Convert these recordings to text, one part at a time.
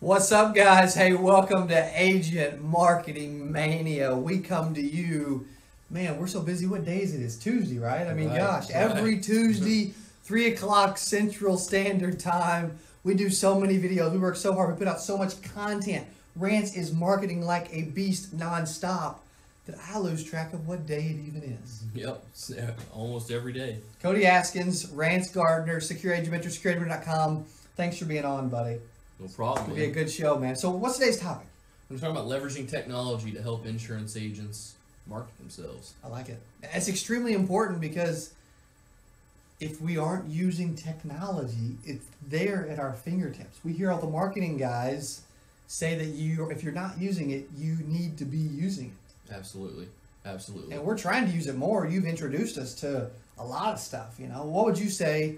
What's up, guys? Hey, welcome to Agent Marketing Mania. We come to you, man, we're so busy. What day is it? It's Tuesday, right? I mean, gosh, every Tuesday, 3 o'clock Central Standard Time, we do so many videos. We work so hard. We put out so much content. Rance is marketing like a beast nonstop that I lose track of what day it even is. Yep, almost every day. Cody Askins, Rance Gardner, Secure Agent Mentor, SecureAgent.com. Thanks for being on, buddy. No problem. It's going to be a good show, man. So what's today's topic? We're talking about leveraging technology to help insurance agents market themselves. I like it. It's extremely important because if we aren't using technology, it's there at our fingertips. We hear all the marketing guys say that if you're not using it, you need to be using it. Absolutely. Absolutely. And we're trying to use it more. You've introduced us to a lot of stuff, you know. What would you say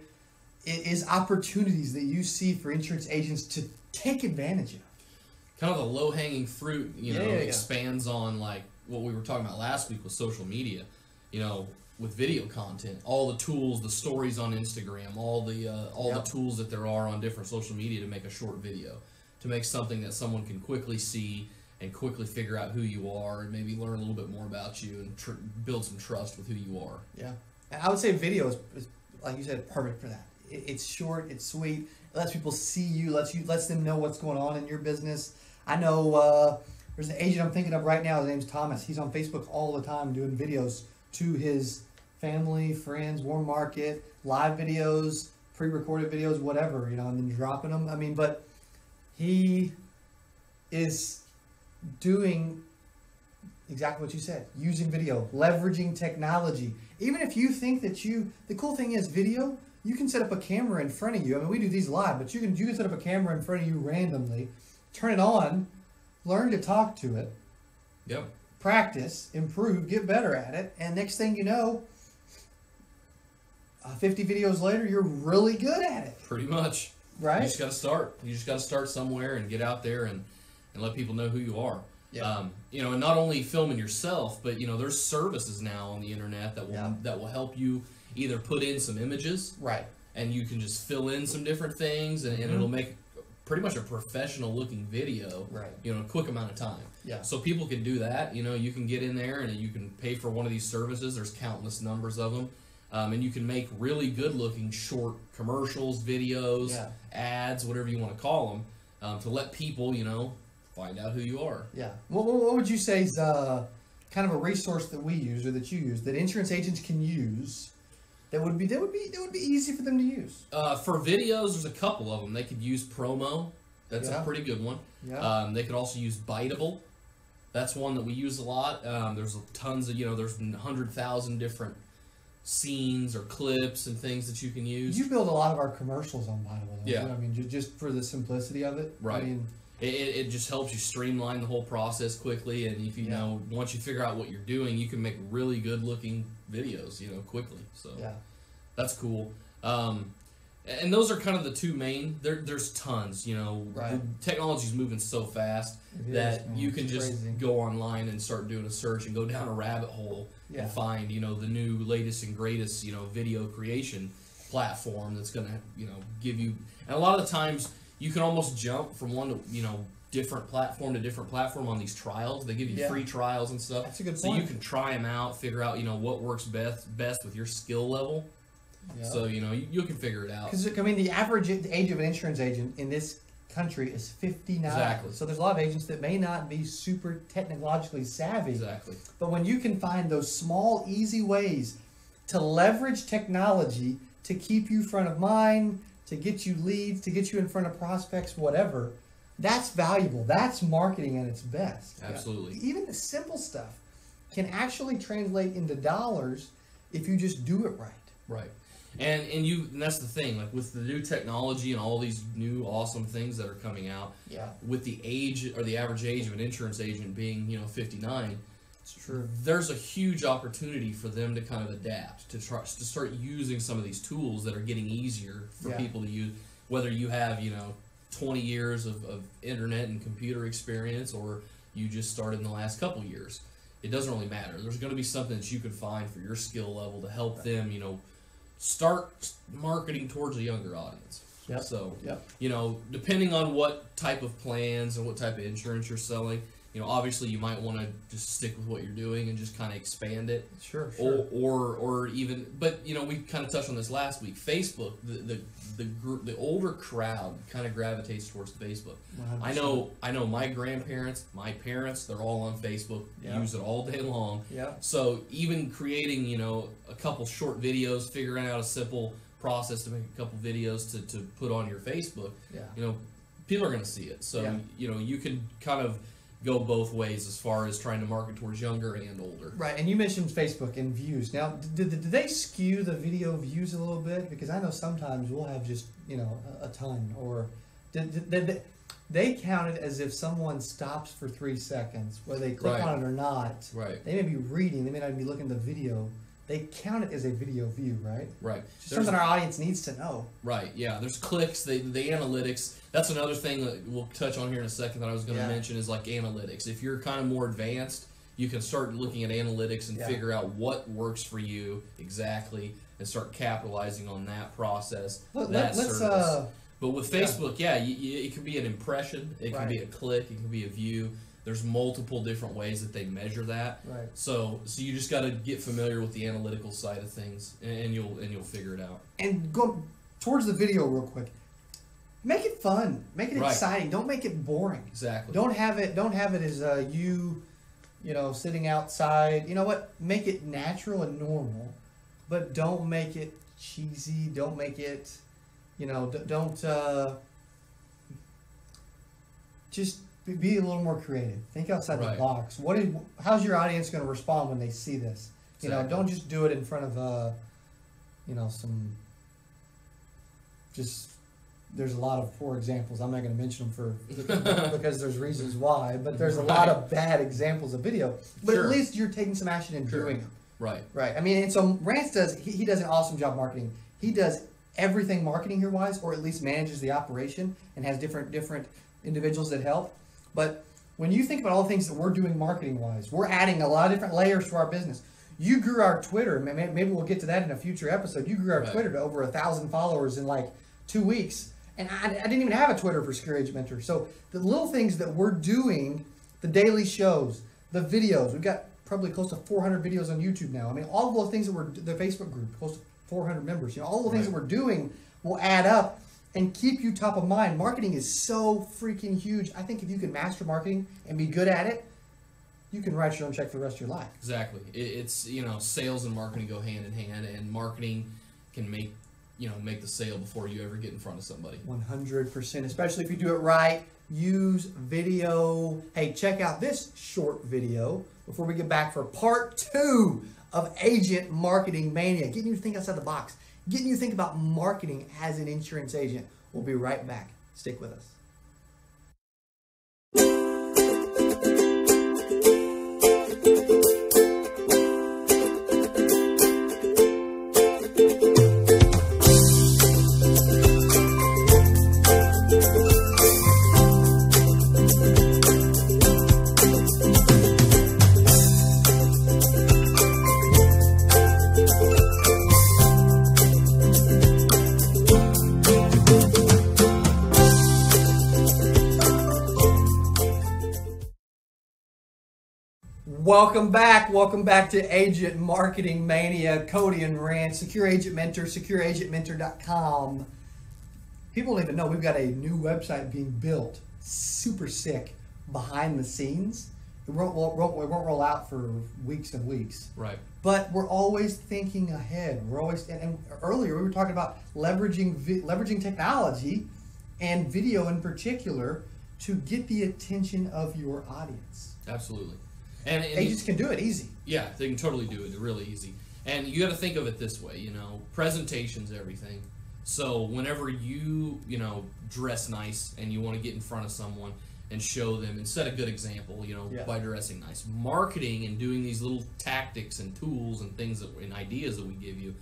is opportunities that you see for insurance agents to take advantage of? Kind of the low-hanging fruit, expands on like what we were talking about last week with social media, with video content, all the tools, the stories on Instagram, all the tools that there are on different social media to make a short video, to make something that someone can quickly see and quickly figure out who you are and maybe learn a little bit more about you and build some trust with who you are. Yeah. And I would say video is, like you said, perfect for that. It's short, it's sweet, it lets people see you, lets them know what's going on in your business. I know there's an agent I'm thinking of right now, his name's Thomas. He's on Facebook all the time doing videos to his family, friends, warm market, live videos, pre-recorded videos, whatever, and then dropping them. I mean, but he is doing exactly what you said, using video, leveraging technology. Even if you think that the cool thing is video, you can set up a camera in front of you. I mean, we do these live, but you can set up a camera in front of you randomly, turn it on, learn to talk to it, practice, improve, get better at it, and next thing you know, 50 videos later, you're really good at it. Pretty much. Right? You just got to start. You just got to start somewhere and get out there and let people know who you are. Yeah. And not only filming yourself, but there's services now on the internet that will help you either put in some images, right, and you can just fill in some different things, and it'll make pretty much a professional looking video, right, in a quick amount of time. Yeah. So people can do that. You can get in there and you can pay for one of these services. There's countless numbers of them. And you can make really good looking short commercials, videos, ads, whatever you want to call them, to let people, find out who you are. Yeah. What would you say is kind of a resource that we use or that you use that insurance agents can use that would be easy for them to use? For videos, there's a couple of them. They could use Promo. That's a pretty good one. Yeah. They could also use Biteable. That's one that we use a lot. There's tons of, there's 100,000 different scenes or clips and things that you can use. You build a lot of our commercials on Biteable. Yeah. I mean, just for the simplicity of it. Right. I mean, it just helps you streamline the whole process quickly, and if once you figure out what you're doing, you can make really good looking videos, quickly. So that's cool. And those are kind of the two main. There's tons, Right. The technology's moving so fast that you can just go online and start doing a search and go down a rabbit hole and find, the new latest and greatest, video creation platform that's going to, give you. And a lot of the times you can almost jump from one to, different platform to different platform on these trials. They give you free trials and stuff. That's a good point. So you can try them out, figure out, what works best with your skill level. Yeah. So, you can figure it out. Because, the average age of an insurance agent in this country is 59. Exactly. So there's a lot of agents that may not be super technologically savvy. Exactly. But when you can find those small, easy ways to leverage technology to keep you front of mind, to get you leads, to get you in front of prospects, whatever, that's valuable. That's marketing at its best. Absolutely. Even the simple stuff can actually translate into dollars if you just do it right. Right. And that's the thing, like with the new technology and all these new awesome things that are coming out, with the age or the average age of an insurance agent being, 59, it's true. There's a huge opportunity for them to kind of adapt, to start using some of these tools that are getting easier for people to use, whether you have, 20 years of internet and computer experience or you just started in the last couple years. It doesn't really matter. There's going to be something that you can find for your skill level to help them, start marketing towards a younger audience. Yep. So, you know, depending on what type of plans and what type of insurance you're selling, you know, obviously you might want to just stick with what you're doing and just kind of expand it. Sure. Or even, but you know, we kind of touched on this last week. Facebook, the older crowd kind of gravitates towards Facebook. 100%. I know my grandparents, my parents, they're all on Facebook, use it all day long. Yeah. So even creating, you know, a couple short videos, figuring out a simple process to make a couple videos to put on your Facebook, you know, people are going to see it. So, you know, you can kind of go both ways as far as trying to market towards younger and older. Right, and you mentioned Facebook and views. Now, did they skew the video views a little bit? Because I know sometimes we'll have just, you know, a ton. Or did they count it as if someone stops for 3 seconds, whether they click on it or not. Right. They may be reading, they may not even be looking at the video. They count it as a video view, right? Right. It's something our audience needs to know. Right, yeah. There's clicks, the analytics. That's another thing that we'll touch on here in a second that I was going to mention is like analytics. If you're kind of more advanced, you can start looking at analytics and figure out what works for you exactly and start capitalizing on that process, service. But with Facebook, it can be an impression, it can be a click, it can be a view. There's multiple different ways that they measure that. Right. So you just got to get familiar with the analytical side of things, and you'll figure it out. And go towards the video real quick. Make it fun. Make it exciting. Don't make it boring. Exactly. Don't have it as you know, sitting outside. You know what? Make it natural and normal, but don't make it cheesy. Don't make it, you know, don't just be a little more creative. Think outside the box. How's your audience going to respond when they see this? You know, don't just do it in front of you know, there's a lot of poor examples. I'm not going to mention them because there's reasons why, but there's a lot of bad examples of video. But at least you're taking some action and doing them. Right. Right. I mean, and so Rance he does an awesome job marketing. He does everything marketing here wise, or at least manages the operation and has different individuals that help. But when you think about all the things that we're doing marketing wise, we're adding a lot of different layers to our business. You grew our Twitter. Maybe we'll get to that in a future episode. You grew our Twitter to over 1,000 followers in like 2 weeks. And I didn't even have a Twitter for Secure Agent Mentor. So the little things that we're doing, the daily shows, the videos, we've got probably close to 400 videos on YouTube now. I mean, all of those things the Facebook group, close to 400 members, you know, all the things that we're doing will add up and keep you top of mind. Marketing is so freaking huge. I think if you can master marketing and be good at it, you can write your own check for the rest of your life. Exactly. It's, you know, sales and marketing go hand in hand, and marketing can make the sale before you ever get in front of somebody. 100%, especially if you do it right. Use video. Hey, check out this short video before we get back for part 2 of Agent Marketing Mania. Getting you to think outside the box. Getting you to think about marketing as an insurance agent. We'll be right back. Stick with us. Welcome back to Agent Marketing Mania. Cody and Rance, Secure Agent Mentor, secureagentmentor.com. People don't even know we've got a new website being built, super sick, behind the scenes. It won't roll out for weeks and weeks. Right. But we're always thinking ahead. We're always, and earlier we were talking about leveraging technology and video in particular to get the attention of your audience. Absolutely. And agents can do it easy. Yeah, they can totally do it. They're really easy. And you got to think of it this way, you know, presentation's everything. So whenever you dress nice and you want to get in front of someone and show them and set a good example, by dressing nice. Marketing and doing these little tactics and tools and things and ideas that we give you,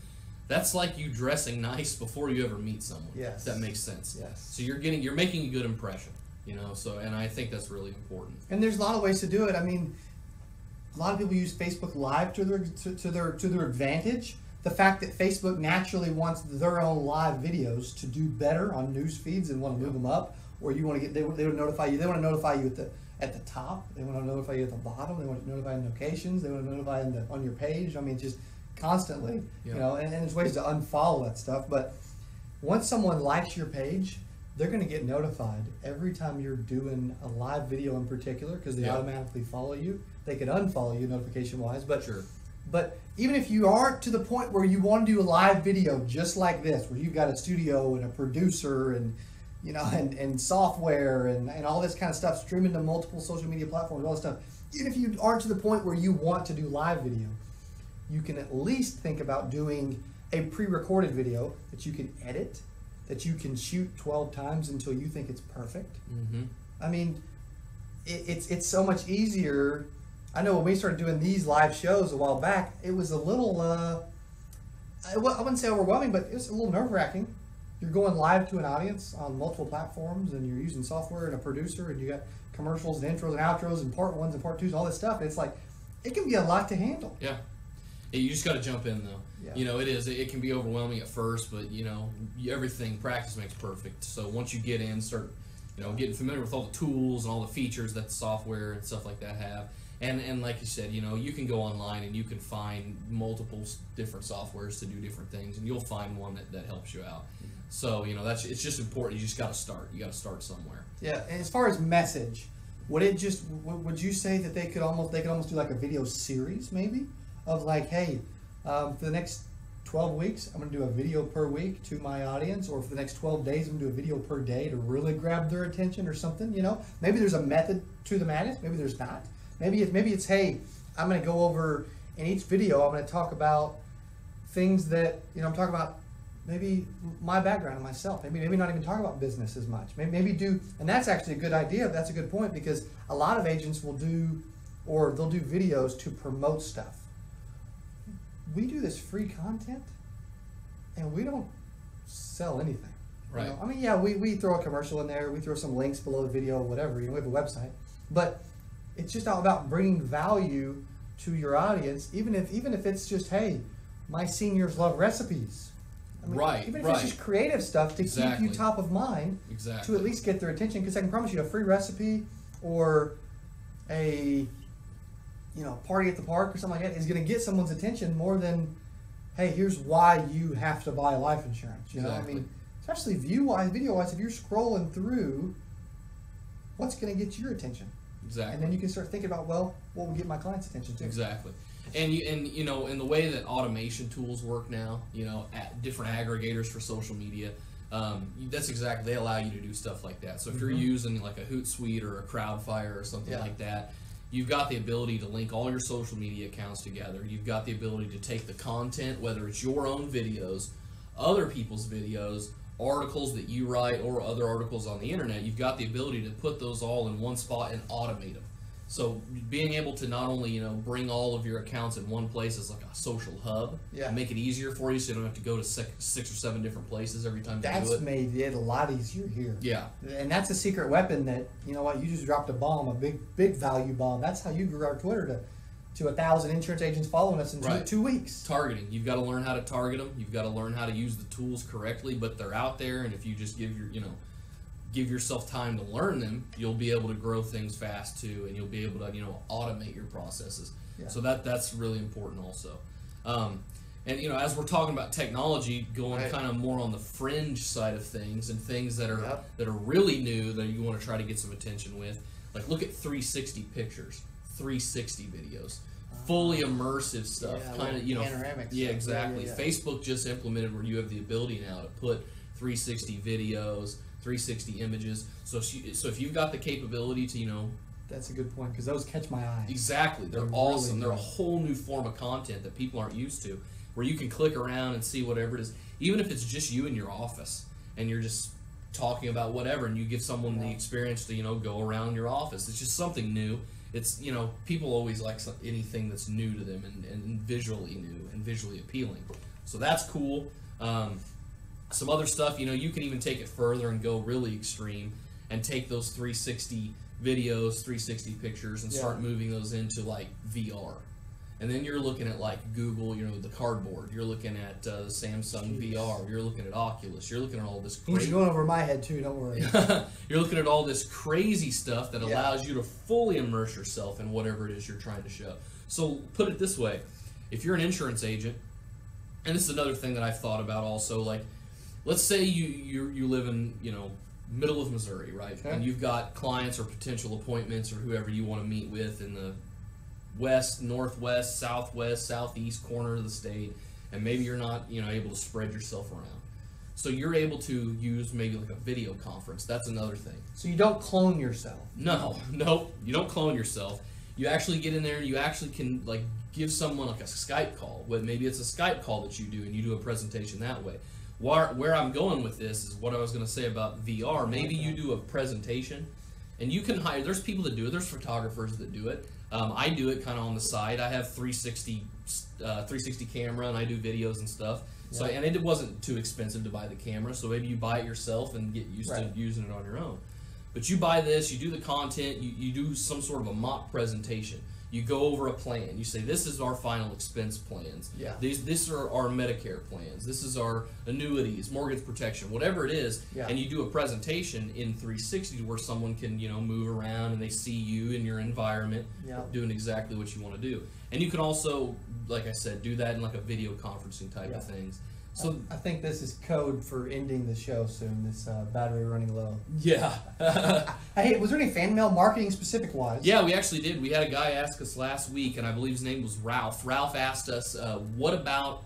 that's like you dressing nice before you ever meet someone. Yes. If that makes sense. Yes. So you're making a good impression, and I think that's really important. And there's a lot of ways to do it. I mean, a lot of people use Facebook Live to their advantage, the fact that Facebook naturally wants their own live videos to do better on news feeds and want to move them up, or you want to get, they want to notify you. They want to notify you at the top. They want to notify you at the bottom. They want to notify in notifications. They want to notify on your page. I mean, just constantly, you know, and there's ways to unfollow that stuff. But once someone likes your page, they're going to get notified every time you're doing a live video in particular, because they automatically follow you. They could unfollow you notification wise, but but even if you aren't to the point where you want to do a live video just like this, where you've got a studio and a producer and, you know, and software and all this kind of stuff, streaming to multiple social media platforms, all this stuff, even if you aren't to the point where you want to do live video, you can at least think about doing a pre-recorded video that you can edit, that you can shoot 12 times until you think it's perfect. I mean, it's so much easier. I know when we started doing these live shows a while back, it was a little, I wouldn't say overwhelming, but it was a little nerve-wracking. You're going live to an audience on multiple platforms, and you're using software and a producer, and you got commercials and intros and outros and part ones and part twos, all this stuff. It's like, it can be a lot to handle. Yeah. You just got to jump in, though. Yeah. You know, it can be overwhelming at first, but, you know, everything, practice makes perfect. So once you get in, start, you know, getting familiar with all the tools and all the features that the software and stuff like that have. And like you said, you know, you can go online and you can find multiple different softwares to do different things, and you'll find one that helps you out. So, you know, it's just important. You just got to start. You got to start somewhere. Yeah. And as far as message, would you say that they could almost do like a video series maybe of like, hey, for the next 12 weeks, I'm going to do a video per week to my audience, or for the next 12 days, I'm going to do a video per day to really grab their attention or something, you know? Maybe there's a method to the madness. Maybe there's not. Maybe it's hey, I'm going to go over in each video, I'm going to talk about things that, you know, I'm talking about maybe my background and myself. Maybe not even talk about business as much. Maybe do, and that's actually a good idea. That's a good point, because a lot of agents will do, or they'll do videos to promote stuff. We do this free content, and we don't sell anything. Right. You know? I mean, yeah, we throw a commercial in there, we throw some links below the video, whatever. You know, we have a website, but it's just all about bringing value to your audience, even if it's just, hey, my seniors love recipes. I mean, right. Even if it's just creative stuff to keep you top of mind, to at least get their attention. Because I can promise you, a free recipe or a, you know, party at the park or something like that is going to get someone's attention more than, hey, here's why you have to buy life insurance. You know, I mean, especially view-wise, video-wise, if you're scrolling through, what's going to get your attention? Exactly. And then you can start thinking about, well, what will get my client's attention too? Exactly. And you know, in the way that automation tools work now, you know, at different aggregators for social media, that's exactly, they allow you to do stuff like that. So if you're using like a Hootsuite or a Crowdfire or something like that, you've got the ability to link all your social media accounts together. You've got the ability to take the content, whether it's your own videos, other people's videos, articles that you write, or other articles on the internet. You've got the ability to put those all in one spot and automate them. So being able to not only, you know, bring all of your accounts in one place as like a social hub, and make it easier for you, so you don't have to go to 6 or 7 different places every time you do it. That's made it a lot easier here. Yeah. And that's a secret weapon that, you know what, you just dropped a bomb, a big value bomb. That's how you grew our Twitter to 1,000 insurance agents following us in 2 weeks. Targeting. You've got to learn how to target them. You've got to learn how to use the tools correctly, but they're out there, and if you just give yourself time to learn them, you'll be able to grow things fast too, and you'll be able to, you know, automate your processes. So that's really important also. And you know, as we're talking about technology, going kind of more on the fringe side of things, and things that are really new that you want to try to get some attention with, like look at 360 pictures, 360 videos, fully immersive stuff, kind of, you know, panoramic stuff. Exactly. Yeah. Facebook just implemented where you have the ability now to put 360 videos, 360 images. So if you've got the capability to, you know, that's a good point, because those catch my eye. Exactly. They're awesome. They're a whole new form of content that people aren't used to, where you can click around and see whatever it is, even if it's just you in your office and you're just talking about whatever, and you give someone the experience to, you know, go around your office. It's just something new. It's, you know, people always like anything that's new to them and visually new and visually appealing. So that's cool. Some other stuff, you know, you can even take it further and go really extreme and take those 360 videos, 360 pictures, and start moving those into like VR. And then you're looking at like Google, you know, the cardboard. You're looking at Samsung VR. You're looking at Oculus. You're looking at all this crazy. He's going over my head too, don't worry. You're looking at all this crazy stuff that allows you to fully immerse yourself in whatever it is you're trying to show. So put it this way. If you're an insurance agent, and this is another thing that I've thought about also, like, let's say you live in, you know, middle of Missouri, right? Okay. And you've got clients or potential appointments or whoever you want to meet with in the west, northwest, southwest, southeast corner of the state, and maybe you're not, you know, able to spread yourself around. So you're able to use maybe like a video conference. That's another thing. So you don't clone yourself. No, you don't clone yourself. You actually get in there and you actually can like give someone like a Skype call. Maybe it's a Skype call that you do and you do a presentation that way. Where I'm going with this is what I was going to say about VR. Maybe you do a presentation and you can hire, there's people that do it, there's photographers that do it. I do it kind of on the side. I have 360 camera and I do videos and stuff. So and it wasn't too expensive to buy the camera, so maybe you buy it yourself and get used to using it on your own. But you buy this, you do the content, you do some sort of a mock presentation. You go over a plan. You say, this is our final expense plans. Yeah. These are our Medicare plans. This is our annuities, mortgage protection, whatever it is. Yeah. And you do a presentation in 360 where someone can, you know, move around and they see you in your environment doing exactly what you want to do. And you can also, like I said, do that in like a video conferencing type of things. So I think this is code for ending the show soon. This battery running low. Yeah. Hey, was there any fan mail marketing specific wise? Yeah, we actually did. We had a guy ask us last week, and I believe his name was Ralph. Ralph asked us, "What about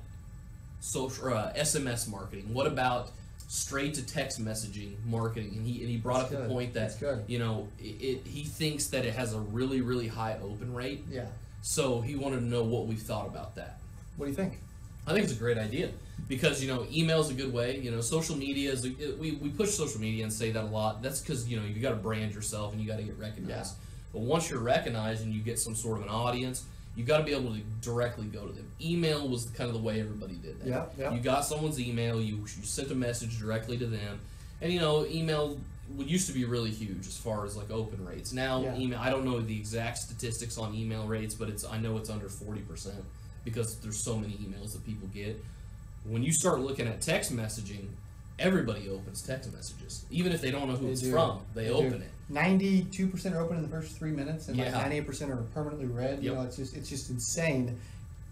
social SMS marketing? What about straight to text messaging marketing?" And he brought up the point that you know he thinks that it has a really, really high open rate. Yeah. So he wanted to know what we thought about that. What do you think? I think it's a great idea because, you know, email is a good way. You know, social media is we push social media and say that a lot. That's because, you know, you got to brand yourself and you got to get recognized. Yeah. But once you're recognized and you get some sort of an audience, you got to be able to directly go to them. Email was kind of the way everybody did that. Yeah. You got someone's email, you sent a message directly to them, and you know, email used to be really huge as far as like open rates. Now, email, I don't know the exact statistics on email rates, but I know it's under 40%. Because there's so many emails that people get. When you start looking at text messaging, everybody opens text messages. Even if they don't know who it's from, they open it. 92% are open in the first 3 minutes, and like 98% are permanently read. You know, it's just insane.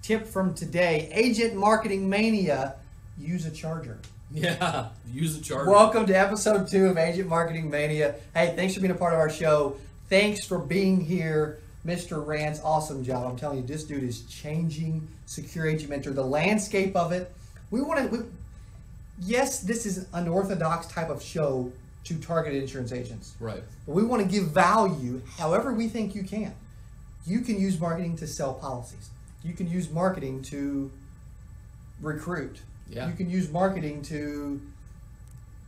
Tip from today, Agent Marketing Mania, use a charger. Yeah, use a charger. Welcome to episode 2 of Agent Marketing Mania. Hey, thanks for being a part of our show. Thanks for being here. Mr. Rance, awesome job. I'm telling you, this dude is changing Secure Agent Mentor, the landscape of it. Yes, this is an unorthodox type of show to target insurance agents. Right. But we want to give value however we think you can. You can use marketing to sell policies. You can use marketing to recruit. Yeah. You can use marketing to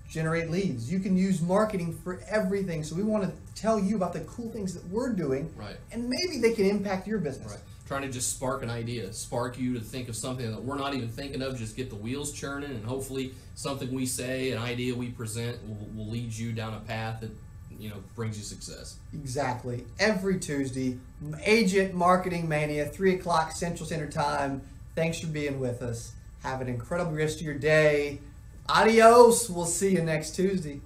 generate leads. You can use marketing for everything. So we want to tell you about the cool things that we're doing. Right. And maybe they can impact your business. Right. Trying to just spark an idea, spark you to think of something that we're not even thinking of, just get the wheels churning, and hopefully something we say, an idea we present will lead you down a path that, you know, brings you success. Exactly. Every Tuesday, Agent Marketing Mania, 3 o'clock Central Standard Time. Thanks for being with us. Have an incredible rest of your day. Adios. We'll see you next Tuesday.